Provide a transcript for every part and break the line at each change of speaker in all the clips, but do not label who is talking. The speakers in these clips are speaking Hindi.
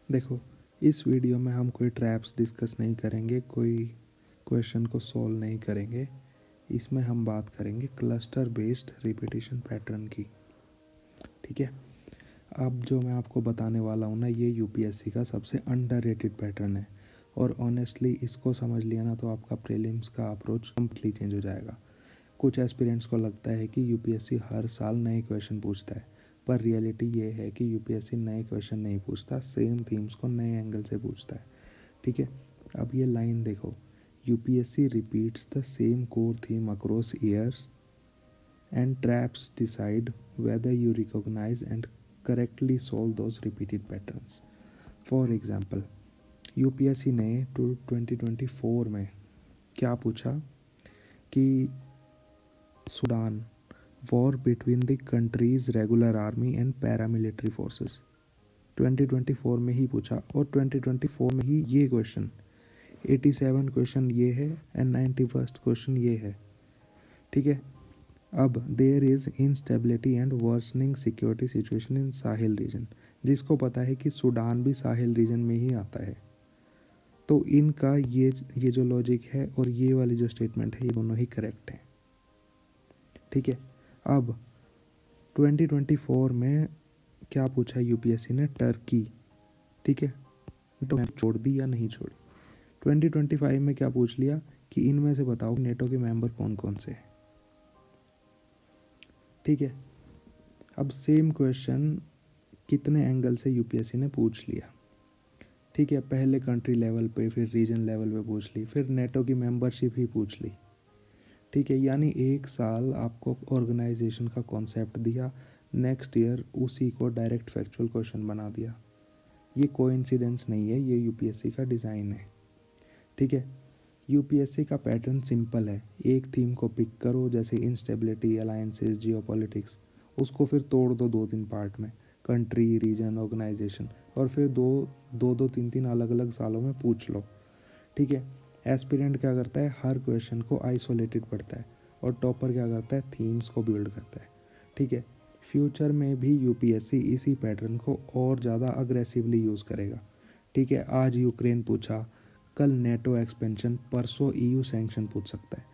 देखो, इस वीडियो में हम कोई ट्रैप्स डिस्कस नहीं करेंगे, कोई क्वेश्चन को सॉल्व नहीं करेंगे। इसमें हम बात करेंगे क्लस्टर बेस्ड रिपीटिशन पैटर्न की। ठीक है, अब जो मैं आपको बताने वाला हूँ ना, ये यूपीएससी का सबसे अंडररेटेड पैटर्न है और ऑनेस्टली इसको समझ लिया ना तो आपका प्रीलिम्स का अप्रोच कम्प्लीटली चेंज हो जाएगा। कुछ एस्पिरेंट्स को लगता है कि यूपीएससी हर साल नए क्वेश्चन पूछता है, पर रियलिटी ये है कि यूपीएससी नए क्वेश्चन नहीं पूछता, सेम थीम्स को नए एंगल से पूछता है। ठीक है, अब ये लाइन देखो, UPSC repeats the same core theme across years and traps decide whether you recognise and correctly solve those repeated patterns. For example, UPSC ने 2024 में क्या पूछा कि Sudan, war between the countries regular army and paramilitary forces, 2024 में ही पूछा और 2024 में ही ये क्वेश्चन 87 क्वेश्चन ये है एंड 91st क्वेश्चन ये है। ठीक है, अब there is instability and worsening security situation in Sahel region, जिसको पता है कि सूडान भी साहिल रीजन में ही आता है। तो इनका ये जो लॉजिक है और ये वाली जो स्टेटमेंट है, ये दोनों ही करेक्ट हैं। ठीक है, अब 2024 में क्या पूछा यूपीएससी ने, टर्की। ठीक है, तो छोड़ दी या नहीं छोड़ी। 2025 में क्या पूछ लिया कि इनमें से बताओ नेटो के मेंबर कौन कौन से हैं। ठीक है, अब सेम क्वेश्चन कितने एंगल से यूपीएससी ने पूछ लिया। ठीक है, पहले कंट्री लेवल पे, फिर रीजन लेवल पे पूछ ली, फिर नेटो की मेंबरशिप ही पूछ ली। ठीक है, यानी एक साल आपको ऑर्गेनाइजेशन का कॉन्सेप्ट दिया, नेक्स्ट ईयर उसी को डायरेक्ट फैक्चुअल क्वेश्चन बना दिया। ये कोइंसिडेंस नहीं है, ये यूपीएससी का डिज़ाइन है। ठीक है, यूपीएससी का पैटर्न सिंपल है, एक थीम को पिक करो, जैसे इंस्टेबिलिटी, अलायंसेस, जियोपॉलिटिक्स, उसको फिर तोड़ दो 2-3 पार्ट में, कंट्री, रीजन, ऑर्गेनाइजेशन, और फिर दो 3 अलग अलग सालों में पूछ लो। ठीक है, एस्पिरेंट क्या करता है, हर क्वेश्चन को आइसोलेटेड पढ़ता है और टॉपर क्या करता है, थीम्स को बिल्ड करता है। ठीक है, फ्यूचर में भी यूपीएससी इसी पैटर्न को और ज़्यादा अग्रेसिवली यूज़ करेगा। ठीक है, आज यूक्रेन पूछा, कल नेटो एक्सपेंशन, परसों ईयू सैंक्शन पूछ सकता है।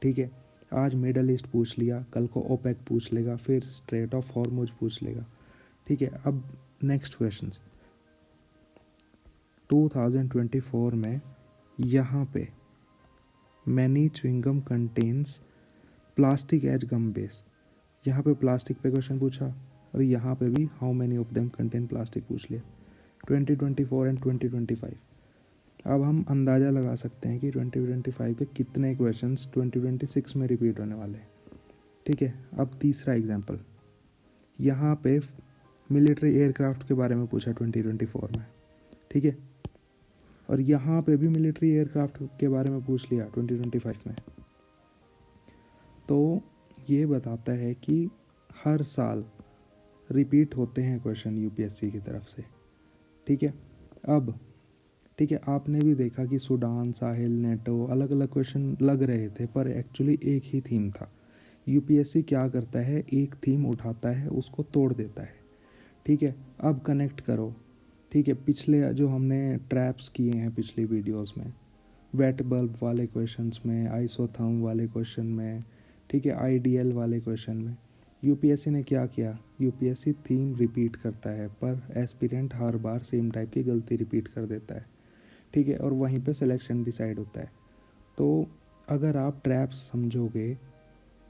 ठीक है, आज मिडल ईस्ट पूछ लिया, कल को ओपेक पूछ लेगा, फिर स्ट्रेट ऑफ हॉर्मुज पूछ लेगा। ठीक है, अब नेक्स्ट क्वेश्चन, 2024 में यहाँ पे many chewing gum contains plastic as gum base, यहाँ पे प्लास्टिक पे क्वेश्चन पूछा और यहाँ पे भी how many of them contain plastic पूछ लिया, 2024 एंड 2025। अब हम अंदाज़ा लगा सकते हैं कि 2025 के कितने क्वेश्चंस 2026 में रिपीट होने वाले हैं। ठीक है, अब तीसरा एग्जांपल, यहाँ पे मिलिट्री एयरक्राफ्ट के बारे में पूछा 2024 में। ठीक है, और यहाँ पे भी मिलिट्री एयरक्राफ्ट के बारे में पूछ लिया 2025 में। तो ये बताता है कि हर साल रिपीट होते हैं क्वेश्चन यूपीएससी की तरफ से। ठीक है, अब ठीक है, आपने भी देखा कि सूडान, साहिल, नेटो, अलग अलग क्वेश्चन लग रहे थे पर एक्चुअली एक ही थीम था। यूपीएससी क्या करता है, एक थीम उठाता है, उसको तोड़ देता है। ठीक है, अब कनेक्ट करो। ठीक है, पिछले जो हमने ट्रैप्स किए हैं पिछली वीडियोस में, वेट बल्ब वाले क्वेश्चंस में, आइसोथर्म वाले क्वेश्चन में, ठीक है, आईडीएल वाले क्वेश्चन में, यूपीएससी ने क्या किया, यूपीएससी थीम रिपीट करता है पर एस्पिरेंट हर बार सेम टाइप की गलती रिपीट कर देता है। ठीक है, और वहीं पे सिलेक्शन डिसाइड होता है। तो अगर आप ट्रैप्स समझोगे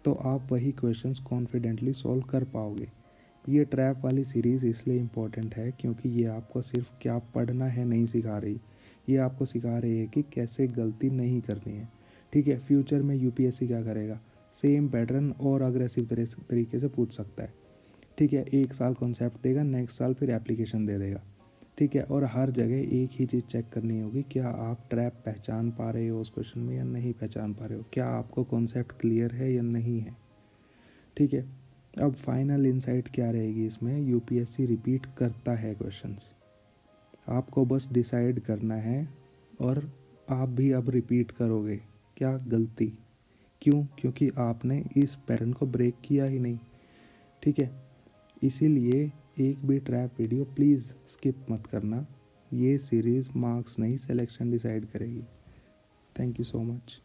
तो आप वही क्वेश्चंस कॉन्फिडेंटली सॉल्व कर पाओगे। ये ट्रैप वाली सीरीज़ इसलिए इम्पोर्टेंट है क्योंकि ये आपको सिर्फ क्या पढ़ना है नहीं सिखा रही, ये आपको सिखा रही है कि कैसे गलती नहीं करनी है। ठीक है, फ्यूचर में यूपीएससी क्या करेगा, सेम पैटर्न और अग्रेसिव तरीके से पूछ सकता है। ठीक है, एक साल कॉन्सेप्ट देगा, नेक्स्ट साल फिर एप्लीकेशन दे देगा। ठीक है, और हर जगह एक ही चीज़ चेक करनी होगी, क्या आप ट्रैप पहचान पा रहे हो उस क्वेश्चन में या नहीं पहचान पा रहे हो, क्या आपको कॉन्सेप्ट क्लियर है या नहीं है। ठीक है, अब फाइनल इंसाइट क्या रहेगी इसमें, यूपीएससी रिपीट करता है क्वेश्चंस, आपको बस डिसाइड करना है और आप भी अब रिपीट करोगे। क्या गलती, क्यों, क्योंकि आपने इस पैटर्न को ब्रेक किया ही नहीं। ठीक है, इसीलिए एक भी ट्रैप वीडियो प्लीज़ स्किप मत करना। ये सीरीज़ मार्क्स नहीं सिलेक्शन डिसाइड करेगी। Thank you so much.